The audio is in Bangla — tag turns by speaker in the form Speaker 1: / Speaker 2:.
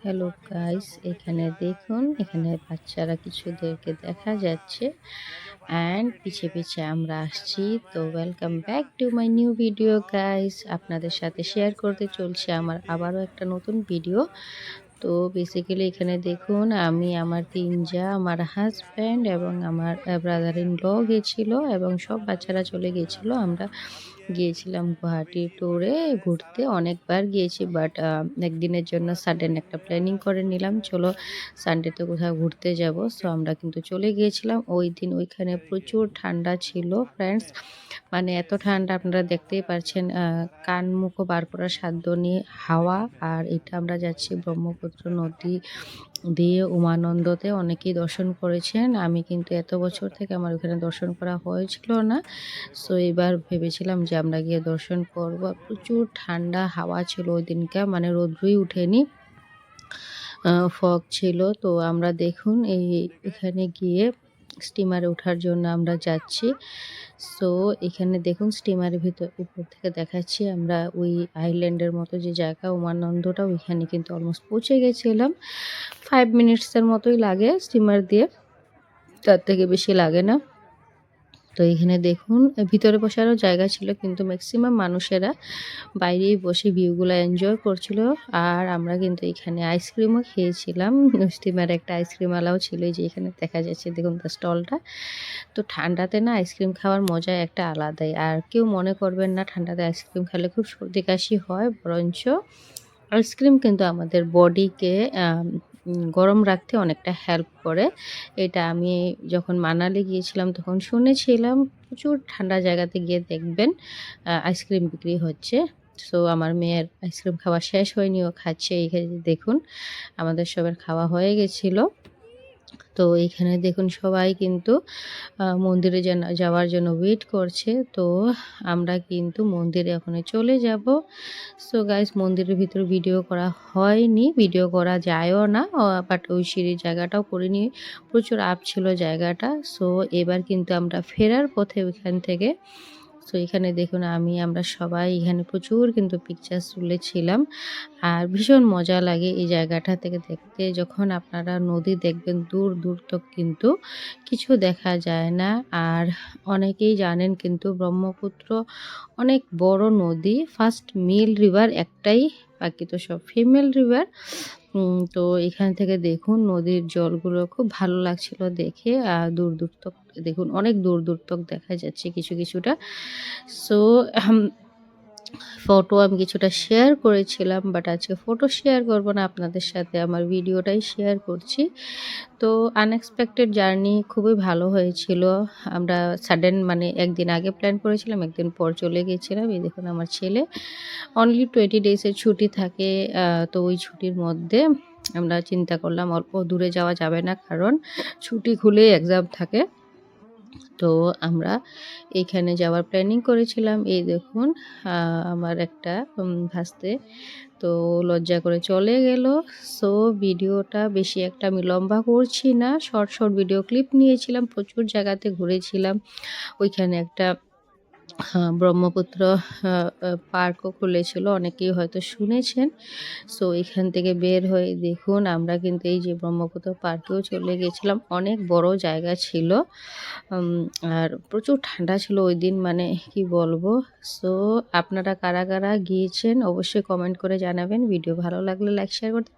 Speaker 1: হ্যালো গাইস, এখানে দেখুন, এখানে বাচ্চারা কিছুদেরকে দেখা যাচ্ছে অ্যান্ড পিছে পিছে আমরা আসছি। তো welcome back to my new video guys. আপনাদের সাথে শেয়ার করতে চলছে আমার আবারও একটা নতুন ভিডিও। তো বেসিক্যালি এখানে দেখুন, আমি আমার আমার হাজব্যান্ড এবং আমার ব্রাদার ইন ল গিয়েছিল এবং সব বাচ্চারা চলে গিয়েছিল। আমরা গিয়েছিলাম গুয়াহাটি ট্যুরে ঘুরতে। অনেকবার গিয়েছি, বাট একদিনের জন্য সাডেন একটা প্ল্যানিং করে নিলাম, চলো সানডেতে কোথাও ঘুরতে যাব। সো আমরা কিন্তু চলে গিয়েছিলাম। ওই দিন ওইখানে প্রচুর ঠান্ডা ছিল ফ্রেন্ডস, মানে এত ঠান্ডা আপনারা দেখতেই পারছেন, কান মুখও বার করার সাধ্য নেই হাওয়া। আর এটা আমরা যাচ্ছি ব্রহ্মপুত্র নদী দিয়ে উমানন্দতে। অনেকেই দর্শন করেছেন, আমি কিন্তু এত বছর থেকে আমার ওখানে দর্শন করা হয়েছিল না। সো এবার ভেবেছিলাম যে আমরা গিয়ে দর্শন করব। প্রচুর ঠান্ডা হাওয়া ছিল ওই দিনকা, মানে রোদ্রই উঠেনি, ফগ ছিল। তো আমরা দেখুন এখানে গিয়ে স্টিমারে ওঠার জন্য আমরা যাচ্ছি। সো এখানে দেখুন স্টিমারের উপর থেকে দেখাচ্ছি আমরা ওই আইল্যান্ডের মতো যে জায়গা উমানন্দটা, ওইখানে কিন্তু অলমোস্ট পৌঁছে গেছিলাম। 5 মিনিটসের মতোই লাগে স্টিমার দিয়ে, তার থেকে বেশি লাগে না। তো এখানে দেখুন ভিতরে বসারও জায়গা ছিল, কিন্তু ম্যাক্সিমাম মানুষেরা বাইরেই বসে ভিউগুলো এনজয় করছিল। আর আমরা কিন্তু এখানে আইসক্রিমও খেয়েছিলাম। স্টিমারে একটা আইসক্রিমওয়ালাও ছিল, এই যে এখানে দেখা যাচ্ছে দেখুন তার স্টলটা। তো ঠান্ডাতে না আইসক্রিম খাওয়ার মজা একটা আলাদাই। আর কেউ মনে করবেন না ঠান্ডাতে আইসক্রিম খেলে খুব সর্দি কাশি হয়, বরঞ্চ আইসক্রিম কিন্তু আমাদের বডিকে গরম রাখতে অনেকটা হেল্প করে। এটা আমি যখন মানালি গিয়েছিলাম তখন শুনেছিলাম। প্রচুর ঠান্ডা জায়গাতে গিয়ে দেখবেন আইসক্রিম বিক্রি হচ্ছে। সো আমার মেয়ের আইসক্রিম খাওয়া শেষ হয়নি, ও খাচ্ছে। এইখানে দেখুন আমাদের সবার খাওয়া হয়ে গেছিলো। তো এইখানে দেখুন সবাই কিন্তু মন্দিরে যাওয়ার জন্য ওয়েট করছে। তো আমরা কিন্তু মন্দিরে এখনই চলে যাব। সো গাইস, মন্দিরের ভিতরে ভিডিও করা হয়নি, ভিডিও করা যায়ও না, বাট ওই সিঁড়ির জায়গাটাও করিনি, প্রচুর আপ ছিল জায়গাটা। সো এবার কিন্তু আমরা ফেরার পথে ওইখান থেকে। সো এখানে দেখুন আমরা সবাই এখানে প্রচুর কিন্তু পিকচার্স তুলেছিলাম। আর ভীষণ মজা লাগে এই জায়গাটা থেকে দেখতে। যখন আপনারা নদী দেখবেন দূর দূর তক কিন্তু কিছু দেখা যায় না। আর অনেকেই জানেন কিন্তু ব্রহ্মপুত্র অনেক বড় নদী, ফার্স্ট মেল রিভার একটাই, বাকি তো সব ফিমেল রিভার। তো এখান থেকে দেখুন নদীর জলগুলো খুব ভালো লাগছিল দেখে। আর দূর দূর তক দেখুন, অনেক দূর দূর তক দেখা যাচ্ছে কিছুটা। সো ফটো আমি কিছুটা শেয়ার করেছিলাম, বাট আজকে ফটো শেয়ার করব না আপনাদের সাথে, আমার ভিডিওটাই শেয়ার করছি। তো আনএক্সপেক্টেড জার্নি খুবই ভালো হয়েছিল। আমরা সাডেন, মানে একদিন আগে প্ল্যান করেছিলাম, একদিন পর চলে গেছিলাম। এই দেখুন আমার ছেলে, অনলি 20 ডেজের ছুটি থাকে। তো ওই ছুটির মধ্যে আমরা চিন্তা করলাম অল্প দূরে যাওয়া যাবে না, কারণ ছুটি খুলেই এক্সাম থাকে। তো আমরা এইখানে যাওয়ার প্ল্যানিং করেছিলাম। এই দেখুন আমার একটা ভাস্তে তো লজ্জা করে চলে গেল। সো ভিডিওটা বেশি একটা আমি লম্বা করছি না, শর্ট ভিডিও ক্লিপ নিয়েছিলাম, প্রচুর জায়গাতে ঘুরেছিলাম। ওইখানে একটা ব্রহ্মপুত্র পার্কও খুলেছিল, অনেকেই হয়তো শুনেছেন। সো এখান থেকে বের হয়ে দেখুন আমরা কিন্তু এই যে ব্রহ্মপুত্র পার্কেও চলে গেছিলাম। অনেক বড় জায়গা ছিল, আর প্রচুর ঠান্ডা ছিল ওই দিন, মানে কি বলবো। সো আপনারা কারা কারা গিয়েছেন অবশ্যই কমেন্ট করে জানাবেন। ভিডিও ভালো লাগলে লাইক শেয়ার করতে